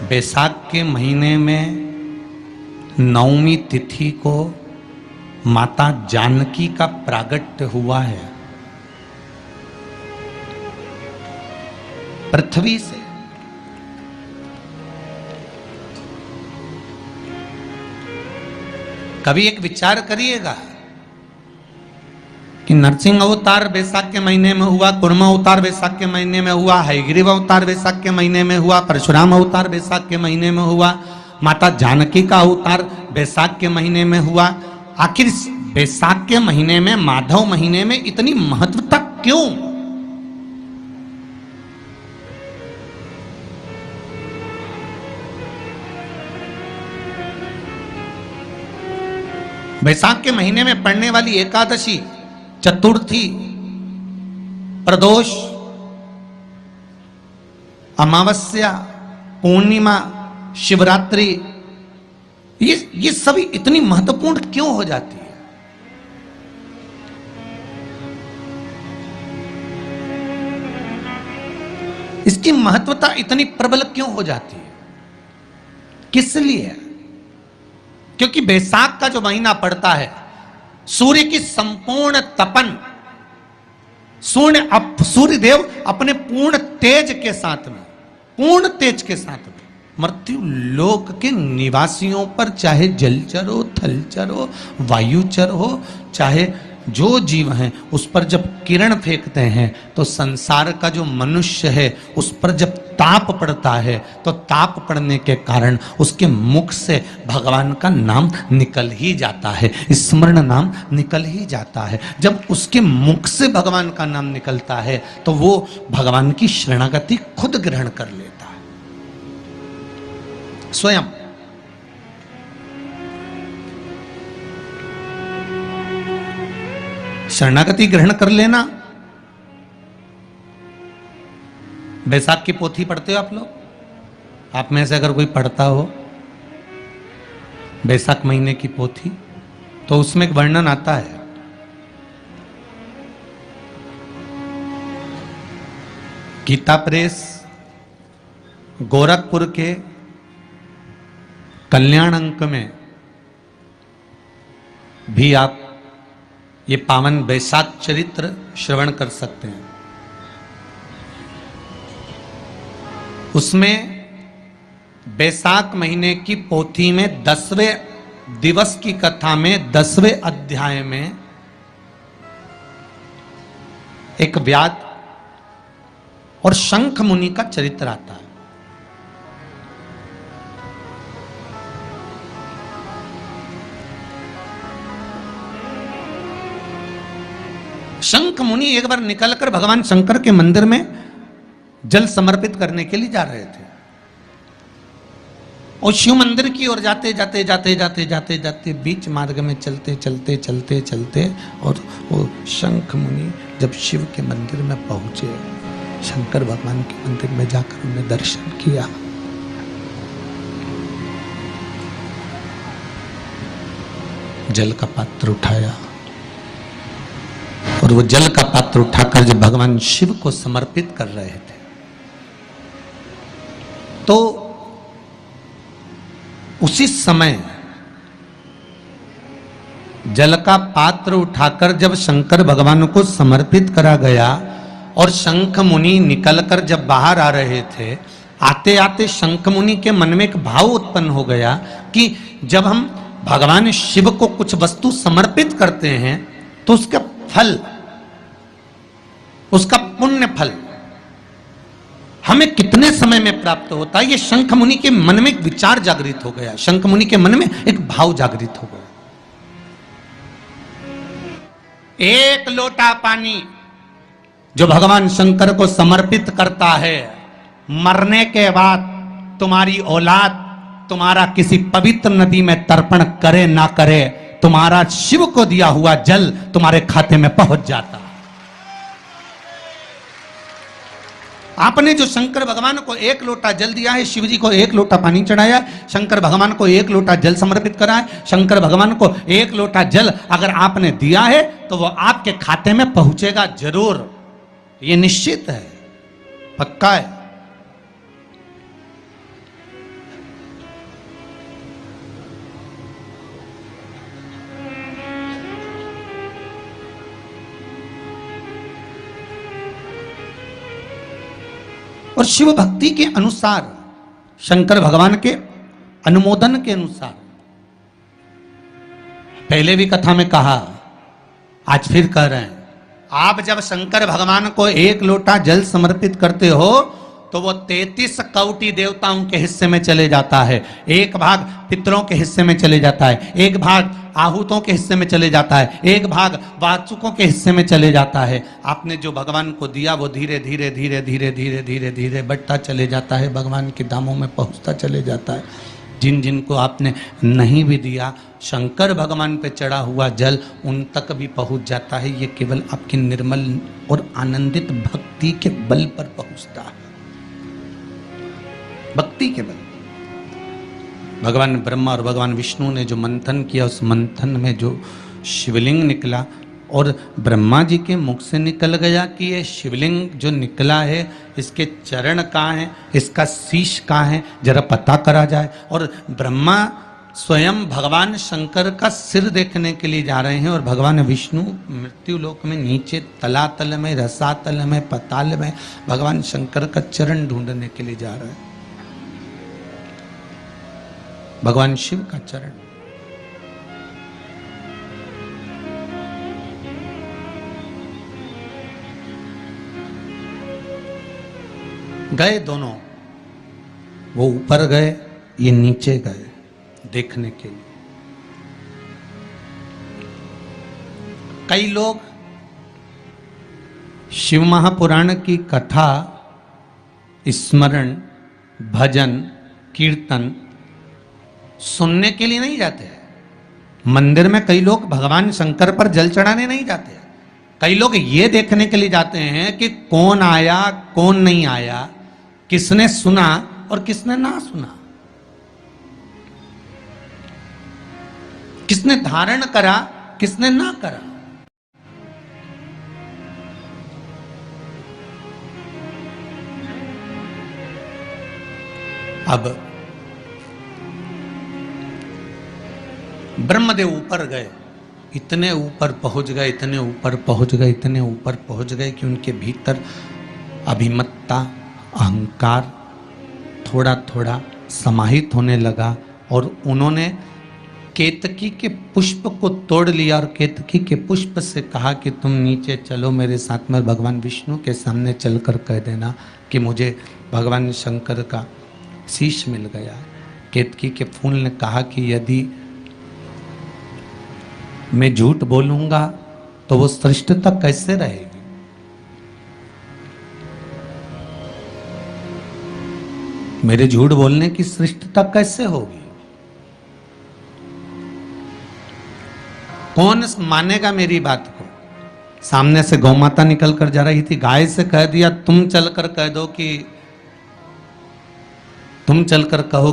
बैसाख के महीने में नवमी तिथि को माता जानकी का प्रागट्य हुआ है पृथ्वी से। कभी एक विचार करिएगा कि नरसिंह अवतार बैसाख के महीने में हुआ, कुर्मा अवतार बैसाख के महीने में हुआ, हयग्रीव अवतार बैसाख के महीने में हुआ, परशुराम अवतार बैसाख के महीने में हुआ, माता जानकी का अवतार बैसाख के महीने में हुआ। आखिर बैसाख के महीने में, माधव महीने में इतनी महत्वता क्यों? बैसाख के महीने में पड़ने वाली एकादशी, चतुर्थी, प्रदोष, अमावस्या, पूर्णिमा, शिवरात्रि, ये सभी इतनी महत्वपूर्ण क्यों हो जाती है? इसकी महत्वता इतनी प्रबल क्यों हो जाती है? किस लिए? क्योंकि बैसाख का जो महीना पड़ता है, सूर्य की संपूर्ण तपन, सूर्य देव अपने पूर्ण तेज के साथ में, पूर्ण तेज के साथ में मृत्यु लोक के निवासियों पर, चाहे जलचर हो, थलचर हो, वायुचर हो, चाहे जो जीव हैं, उस पर जब किरण फेंकते हैं तो संसार का जो मनुष्य है उस पर जब ताप पड़ता है तो ताप पड़ने के कारण उसके मुख से भगवान का नाम निकल ही जाता है, स्मरण नाम निकल ही जाता है। जब उसके मुख से भगवान का नाम निकलता है तो वो भगवान की शरणागति खुद ग्रहण कर लेता है स्वयं। शरणागति ग्रहण कर लेना। बैसाख की पोथी पढ़ते हो आप लोग? आप में से अगर कोई पढ़ता हो बैसाख महीने की पोथी, तो उसमें एक वर्णन आता है गीता प्रेस गोरखपुर के कल्याण अंक में भी आप ये पावन बैसाख चरित्र श्रवण कर सकते हैं। उसमें बैसाख महीने की पोथी में 10वें दिवस की कथा में 10वें अध्याय में एक व्याध और शंख मुनि का चरित्र आता है। शंख मुनि एक बार निकलकर भगवान शंकर के मंदिर में जल समर्पित करने के लिए जा रहे थे और शिव मंदिर की ओर जाते जाते जाते जाते जाते जाते बीच मार्ग में चलते चलते चलते चलते और वो शंख मुनि जब शिव के मंदिर में पहुंचे, शंकर भगवान के मंदिर में जाकर उन्हें दर्शन किया, जल का पात्र उठाया और वो जल का पात्र उठाकर जब भगवान शिव को समर्पित कर रहे थे तो उसी समय जल का पात्र उठाकर जब शंकर भगवान को समर्पित करा गया और शंख मुनि निकलकर जब बाहर आ रहे थे, आते आते शंख मुनि के मन में एक भाव उत्पन्न हो गया कि जब हम भगवान शिव को कुछ वस्तु समर्पित करते हैं तो उसका फल, उसका पुण्य फल हमें कितने समय में प्राप्त होता है। ये शंख मुनि के मन में एक विचार जागृत हो गया, शंख मुनि के मन में एक भाव जागृत हो गया। एक लोटा पानी जो भगवान शंकर को समर्पित करता है, मरने के बाद तुम्हारी औलाद तुम्हारा किसी पवित्र नदी में तर्पण करे ना करे, तुम्हारा शिव को दिया हुआ जल तुम्हारे खाते में पहुंच जाता। आपने जो शंकर भगवान को एक लोटा जल दिया है, शिव जी को एक लोटा पानी चढ़ाया, शंकर भगवान को एक लोटा जल समर्पित करा है, शंकर भगवान को एक लोटा जल अगर आपने दिया है तो वो आपके खाते में पहुंचेगा जरूर, ये निश्चित है, पक्का है। और शिव भक्ति के अनुसार, शंकर भगवान के अनुमोदन के अनुसार, पहले भी कथा में कहा, आज फिर कह रहे हैं, आप जब शंकर भगवान को 1 लोटा जल समर्पित करते हो तो वो 33 कौटि देवताओं के हिस्से में चले जाता है। 1 भाग पितरों के हिस्से में चले जाता है, 1 भाग आहूतों के हिस्से में चले जाता है, 1 भाग वाचुकों के हिस्से में चले जाता है। आपने जो भगवान को दिया वो धीरे धीरे धीरे धीरे धीरे धीरे धीरे बढ़ता चले जाता है, भगवान के धामों में पहुंचता चले जाता है। जिन जिनको आपने नहीं भी दिया, शंकर भगवान पे चढ़ा हुआ जल उन तक भी पहुंच जाता है। ये केवल आपकी निर्मल और आनंदित भक्ति के बल पर पहुंचता है, भक्ति के बल। भगवान ब्रह्मा और भगवान विष्णु ने जो मंथन किया, उस मंथन में जो शिवलिंग निकला और ब्रह्मा जी के मुख से निकल गया कि ये शिवलिंग जो निकला है इसके चरण कहाँ हैं, इसका शीश कहाँ है, जरा पता करा जाए। और ब्रह्मा स्वयं भगवान शंकर का सिर देखने के लिए जा रहे हैं और भगवान विष्णु मृत्यु लोक में नीचे तलातल में, रसातल में, पताल में भगवान शंकर का चरण ढूंढने के लिए जा रहे हैं, भगवान शिव का चरण। गए दोनों, वो ऊपर गए, ये नीचे गए देखने के लिए। कई लोग शिव महापुराण की कथा, स्मरण, भजन, कीर्तन सुनने के लिए नहीं जाते हैं। मंदिर में कई लोग भगवान शंकर पर जल चढ़ाने नहीं जाते हैं। कई लोग ये देखने के लिए जाते हैं कि कौन आया कौन नहीं आया, किसने सुना और किसने ना सुना, किसने धारण करा किसने ना करा। अब ब्रह्मदेव ऊपर गए, इतने ऊपर पहुंच गए, इतने ऊपर पहुंच गए, इतने ऊपर पहुंच गए कि उनके भीतर अभिमत्ता, अहंकार थोड़ा थोड़ा समाहित होने लगा और उन्होंने केतकी के पुष्प को तोड़ लिया और केतकी के पुष्प से कहा कि तुम नीचे चलो मेरे साथ में, भगवान विष्णु के सामने चलकर कह देना कि मुझे भगवान शंकर का शीश मिल गया। केतकी के फूल ने कहा कि यदि मैं झूठ बोलूंगा तो वो श्रेष्ठता कैसे रहेगी। मेरे झूठ बोलने की श्रेष्ठता कैसे होगी। कौन मानेगा मेरी बात को। सामने से गौ माता निकल कर जा रही थी, गाय से कह दिया तुम चलकर कह दो कि तुम चलकर कहो